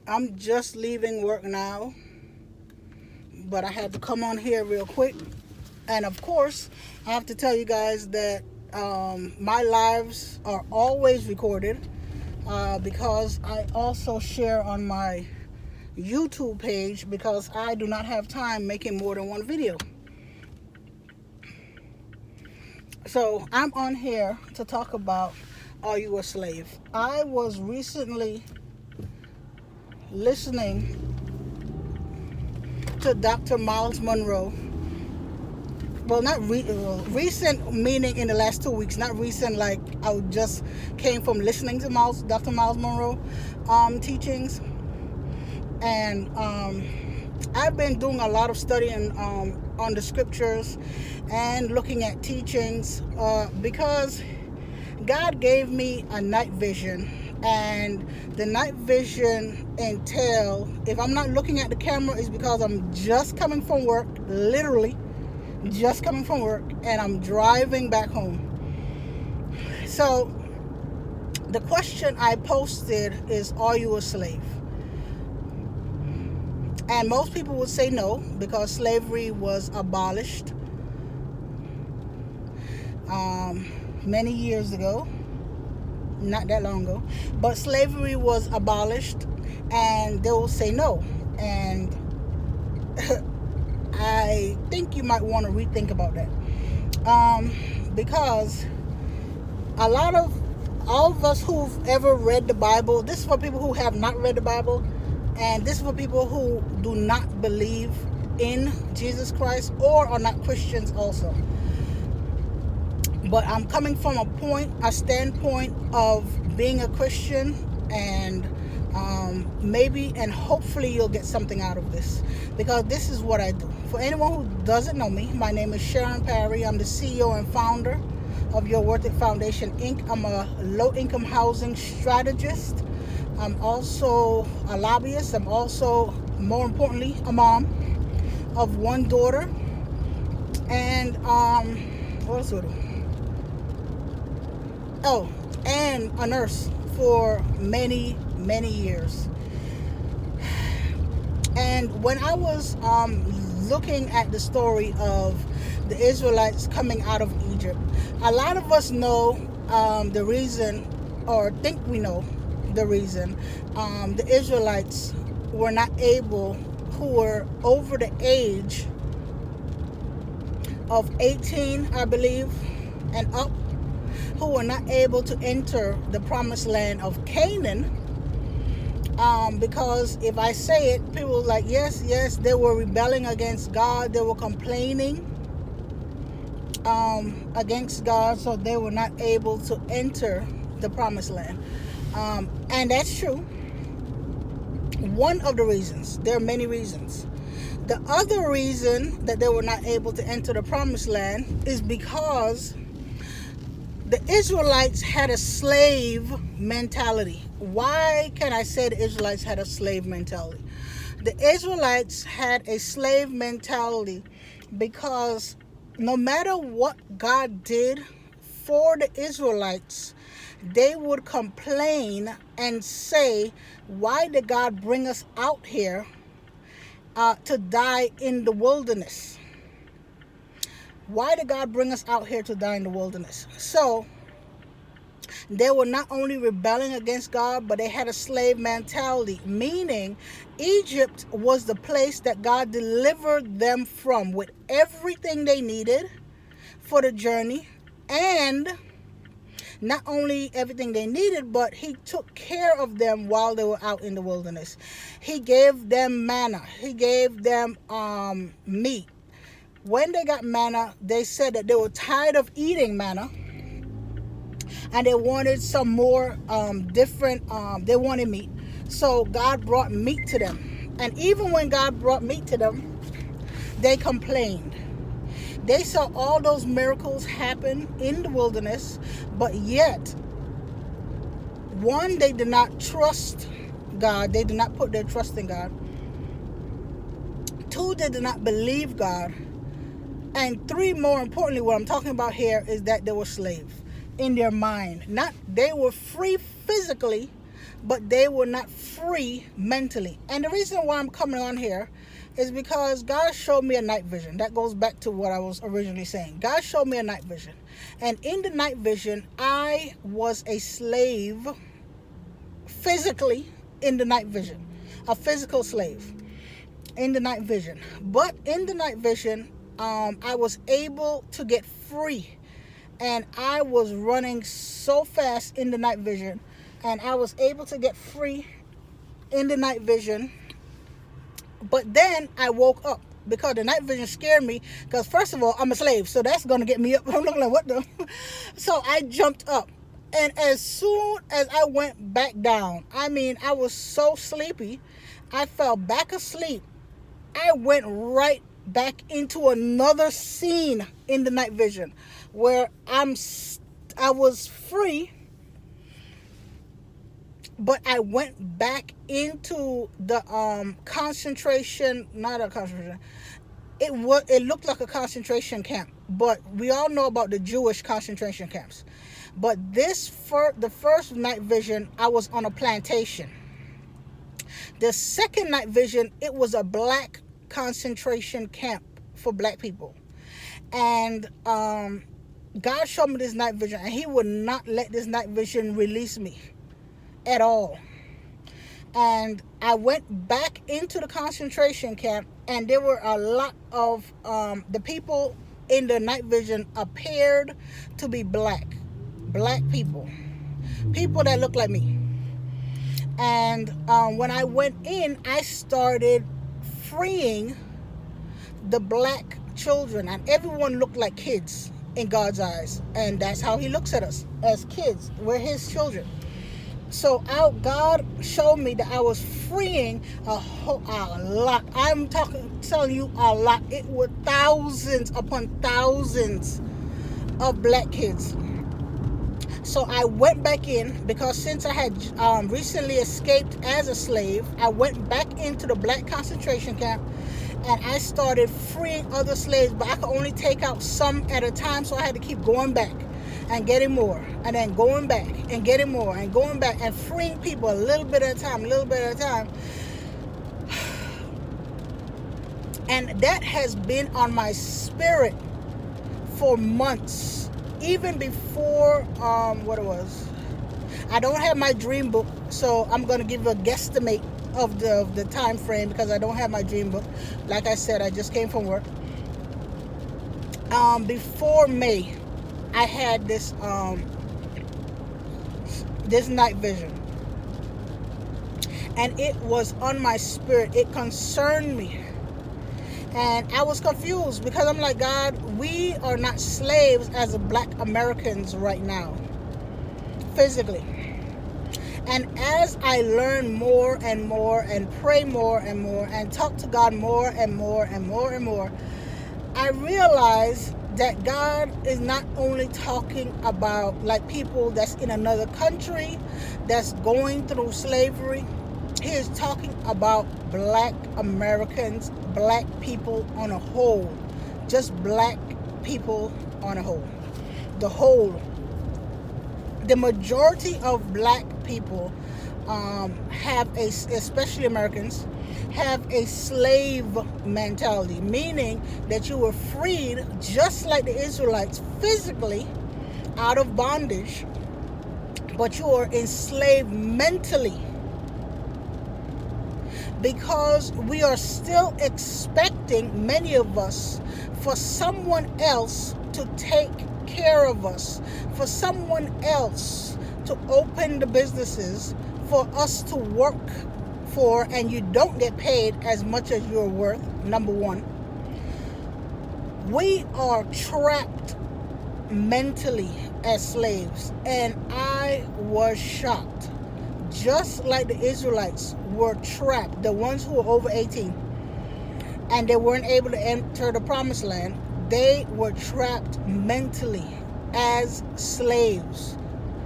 I'm just leaving work now, but I had to come on here real quick. And of course, I have to tell you guys that my lives are always recorded because I also share on my YouTube page because I do not have time making more than one video. So I'm on here to talk about Are You a Slave? I was recently listening to Dr. Miles Monroe. Well, not recent, meaning in the last 2 weeks, not recent like I just came from listening to Dr. Miles Monroe teachings. And I've been doing a lot of studying on the scriptures and looking at teachings because God gave me a night vision, and the night vision entail, if I'm not looking at the camera, is because I'm just coming from work, literally just coming from work, and I'm driving back home. So the question I posted is, are you a slave? And most people would say no, because slavery was abolished many years ago, not that long ago, but slavery was abolished, and they will say no. And I think you might want to rethink about that, because all of us who've ever read the Bible, this is for people who have not read the Bible, and this is for people who do not believe in Jesus Christ or are not Christians also. But I'm coming from a standpoint of being a Christian, and maybe and hopefully you'll get something out of this, because this is what I do. For anyone who doesn't know me, my name is Sharon Parry. I'm the CEO and founder of Your Worth It Foundation, Inc. I'm a low-income housing strategist. I'm also a lobbyist. I'm also, more importantly, a mom of one daughter. And what else do I do? Oh, and a nurse for many, many years. And when I was looking at the story of the Israelites coming out of Egypt, a lot of us know the reason, or think we know the reason the Israelites were not able, who were over the age of 18, I believe, and up, who were not able to enter the promised land of Canaan, because if I say it, people are like, yes, they were rebelling against God, they were complaining against God, so they were not able to enter the promised land. And that's true. One of the reasons. There are many reasons. The other reason that they were not able to enter the promised land is because the Israelites had a slave mentality. Why can I say the Israelites had a slave mentality? The Israelites had a slave mentality because no matter what God did for the Israelites, they would complain and say, why did God bring us out here to die in the wilderness? Why did God bring us out here to die in the wilderness? So they were not only rebelling against God, but they had a slave mentality, meaning Egypt was the place that God delivered them from with everything they needed for the journey, and not only everything they needed, but he took care of them while they were out in the wilderness. He gave them manna. He gave them meat. When they got manna, they said that they were tired of eating manna, and they wanted some more they wanted meat. So God brought meat to them. And even when God brought meat to them, they complained. They saw all those miracles happen in the wilderness, but yet, one, they did not trust God. They did not put their trust in God. Two, they did not believe God. And three, more importantly, what I'm talking about here is that they were slaves in their mind. Not, they were free physically, but they were not free mentally. And the reason why I'm coming on here is because God showed me a night vision. That goes back to what I was originally saying. God showed me a night vision. And in the night vision, I was a slave physically in the night vision. A physical slave in the night vision. But in the night vision, I was able to get free. And I was running so fast in the night vision. And I was able to get free in the night vision. But then I woke up because the night vision scared me. Because first of all, I'm a slave. So that's going to get me up. I'm looking like, what the? So I jumped up. And as soon as I went back down, I was so sleepy. I fell back asleep. I went right back into another scene in the night vision where I was free, but I went back into the concentration, not a concentration. It looked like a concentration camp, but we all know about the Jewish concentration camps. But the first night vision, I was on a plantation. The second night vision, it was a black concentration camp for black people. And God showed me this night vision, and he would not let this night vision release me at all. And I went back into the concentration camp, and there were a lot of the people in the night vision appeared to be black people that looked like me. And when I went in, I started freeing the black children, and everyone looked like kids in God's eyes, and that's how he looks at us, as kids. We're his children. So God showed me that I was freeing a lot. I'm telling you a lot. It were thousands upon thousands of black kids. So I went back in, because since I had recently escaped as a slave, I went back into the black concentration camp, and I started freeing other slaves, but I could only take out some at a time, so I had to keep going back and getting more, and then going back and getting more, and going back and freeing people a little bit at a time. And that has been on my spirit for months, even before what it was. I don't have my dream book, so I'm going to give a guesstimate of the time frame, because I don't have my dream book. Like I said, I just came from work. Before May, I had this night vision, and it was on my spirit. It concerned me, and I was confused, because I'm like, God, we are not slaves as black Americans right now, physically. And as I learn more and more, and pray more and more, and talk to God more and more and more and more, I realize that God is not only talking about like people that's in another country that's going through slavery. He is talking about black Americans, black people on a whole, just black people on a whole. The majority of black people especially Americans, have a slave mentality, meaning that you were freed just like the Israelites physically out of bondage, but you are enslaved mentally, because we are still expecting, many of us, for someone else to take care of us, for someone else to open the businesses for us to work for, and you don't get paid as much as you're worth. Number one, we are trapped mentally as slaves, and I was shocked. Just like the Israelites were trapped, the ones who were over 18, and they weren't able to enter the promised land, they were trapped mentally as slaves.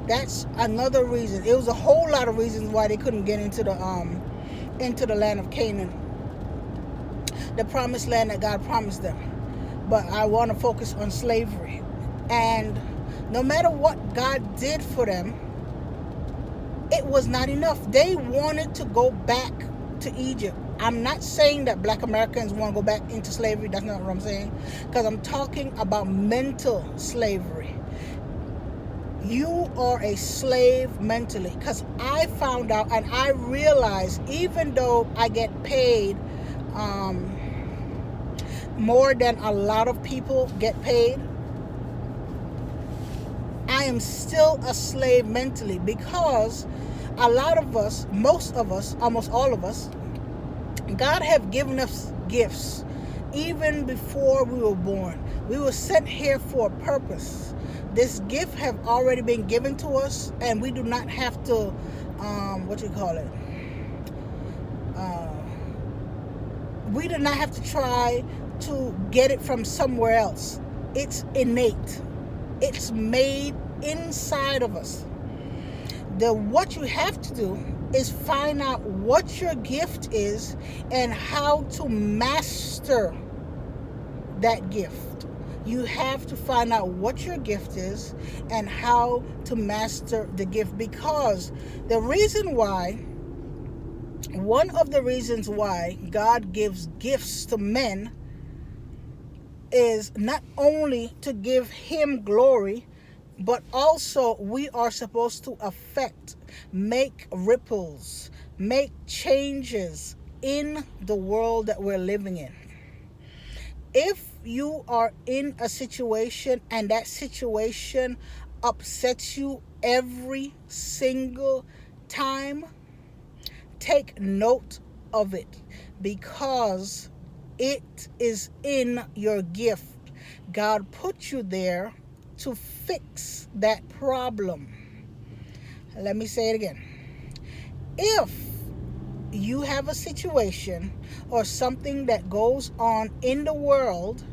That's another reason. It was a whole lot of reasons why they couldn't get into the land of Canaan, the promised land that God promised them. But I want to focus on slavery. And no matter what God did for them, it was not enough. They wanted to go back to Egypt. I'm not saying that black Americans want to go back into slavery. That's not what I'm saying. Because I'm talking about mental slavery. You are a slave mentally. Because I found out and I realized, even though I get paid more than a lot of people get paid, I am still a slave mentally, because a lot of us, most of us, almost all of us, God have given us gifts even before we were born. We were sent here for a purpose. This gift have already been given to us, and we do not have to, we do not have to try to get it from somewhere else. It's innate. It's made inside of us. What you have to do is find out what your gift is and how to master that gift. You have to find out what your gift is and how to master the gift, because one of the reasons why God gives gifts to men is not only to give him glory, but also we are supposed to make ripples, make changes in the world that we're living in. If you are in a situation and that situation upsets you every single time, take note of it, because it is in your gift. God put you there to fix that problem. Let me say it again. If you have a situation or something that goes on in the world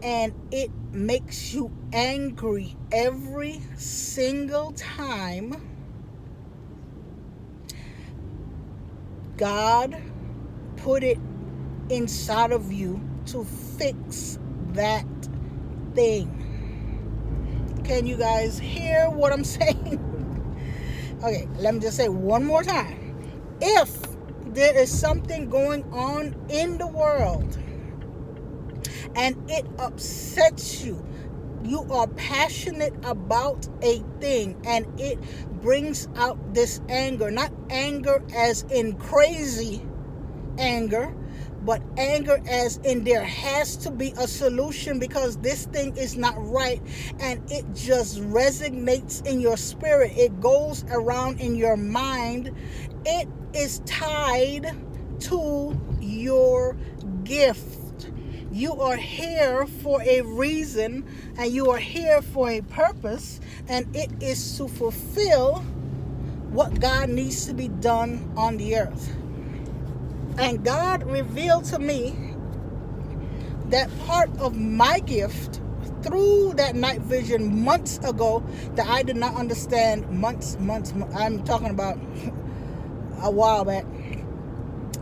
and it makes you angry every single time, God put it inside of you to fix that thing. Can you guys hear what I'm saying? Okay, let me just say one more time. If there is something going on in the world and it upsets you, you are passionate about a thing and it brings out this anger, not anger as in crazy anger, but anger as in there has to be a solution because this thing is not right, and it just resonates in your spirit. It goes around in your mind. It is tied to your gift. You are here for a reason, and you are here for a purpose, and it is to fulfill what God needs to be done on the earth. And God revealed to me that part of my gift through that night vision months ago that I did not understand. Months, I'm talking about a while back.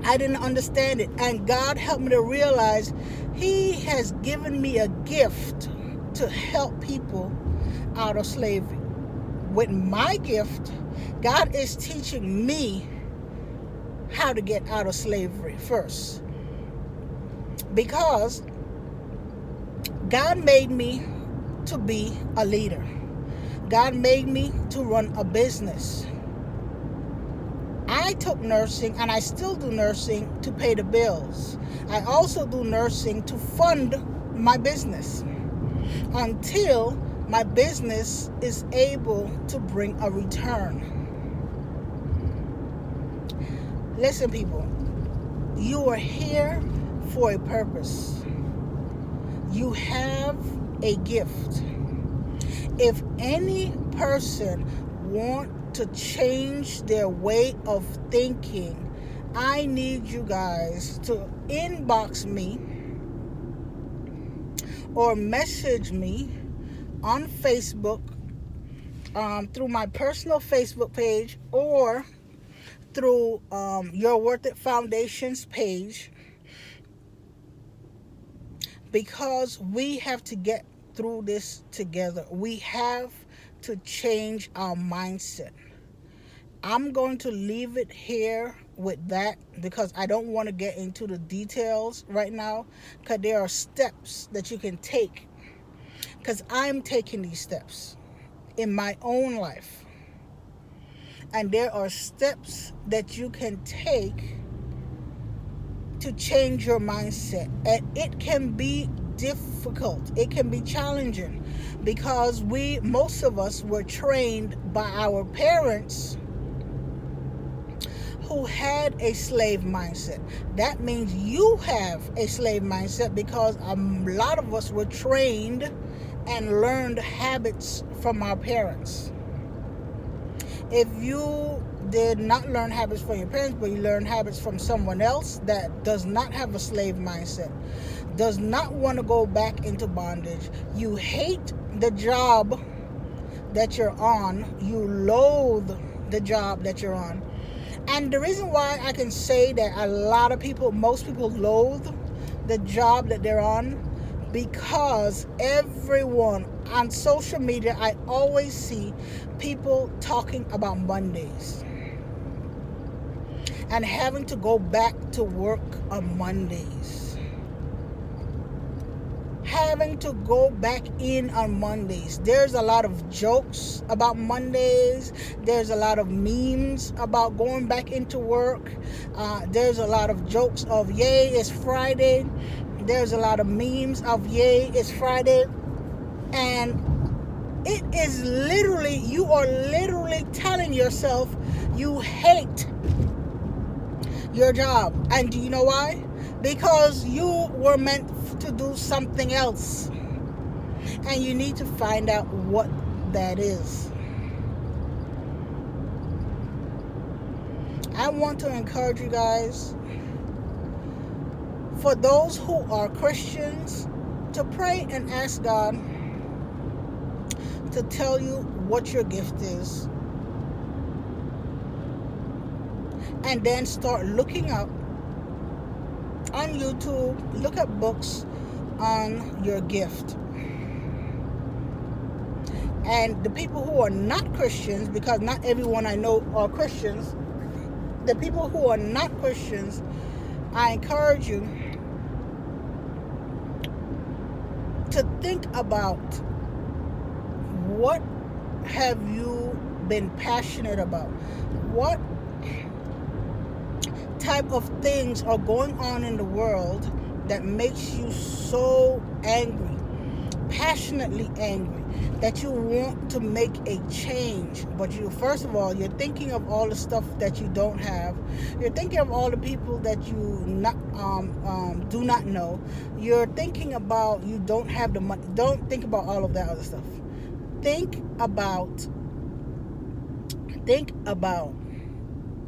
I didn't understand it. And God helped me to realize He has given me a gift to help people out of slavery. With my gift, God is teaching me how to get out of slavery first, because God made me to be a leader. God made me to run a business. I took nursing, and I still do nursing to pay the bills. I also do nursing to fund my business until my business is able to bring a return. Listen, people, you are here for a purpose. You have a gift. If any person want to change their way of thinking, I need you guys to inbox me or message me on Facebook, through my personal Facebook page, or through Your Worth It Foundation's page, because we have to get through this together. We have to change our mindset. I'm going to leave it here with that because I don't want to get into the details right now, because there are steps that you can take, because I'm taking these steps in my own life. And there are steps that you can take to change your mindset. And it can be difficult. It can be challenging because most of us were trained by our parents who had a slave mindset. That means you have a slave mindset because a lot of us were trained and learned habits from our parents. If you did not learn habits from your parents, but you learned habits from someone else that does not have a slave mindset, does not want to go back into bondage, you hate the job that you're on, you loathe the job that you're on. And the reason why I can say that most people loathe the job that they're on, because everyone on social media, I always see people talking about Mondays and having to go back to work on Mondays. Having to go back in on Mondays. There's a lot of jokes about Mondays. There's a lot of memes about going back into work. There's a lot of jokes of, yay, it's Friday. There's a lot of memes of, yay, it's Friday. And it is literally, you are literally telling yourself you hate your job. And do you know why? Because you were meant to do something else, and you need to find out what that is. I want to encourage you guys, for those who are Christians, to pray and ask God to tell you what your gift is, and then start looking up on YouTube, look at books on your gift. And the people who are not Christians, because not everyone I know are Christians, the people who are not Christians, I encourage you to think about, what have you been passionate about? What type of things are going on in the world that makes you so angry, passionately angry, that you want to make a change? But first of all, you're thinking of all the stuff that you don't have. You're thinking of all the people that you do not know. You're thinking about, you don't have the money. Don't think about all of that other stuff. Think about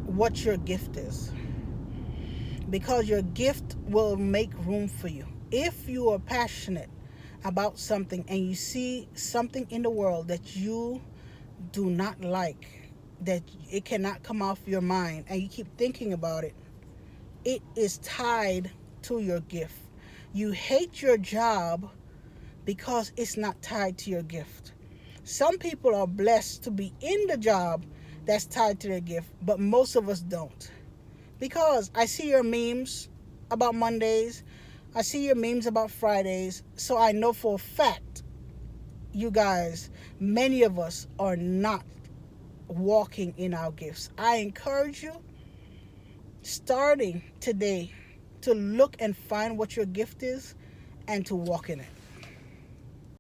what your gift is, because your gift will make room for you. If you are passionate about something and you see something in the world that you do not like, that it cannot come off your mind, and you keep thinking about it, it is tied to your gift. You hate your job because it's not tied to your gift. Some people are blessed to be in the job that's tied to their gift, but most of us don't. Because I see your memes about Mondays, I see your memes about Fridays, so I know for a fact, you guys, many of us are not walking in our gifts. I encourage you, starting today, to look and find what your gift is and to walk in it.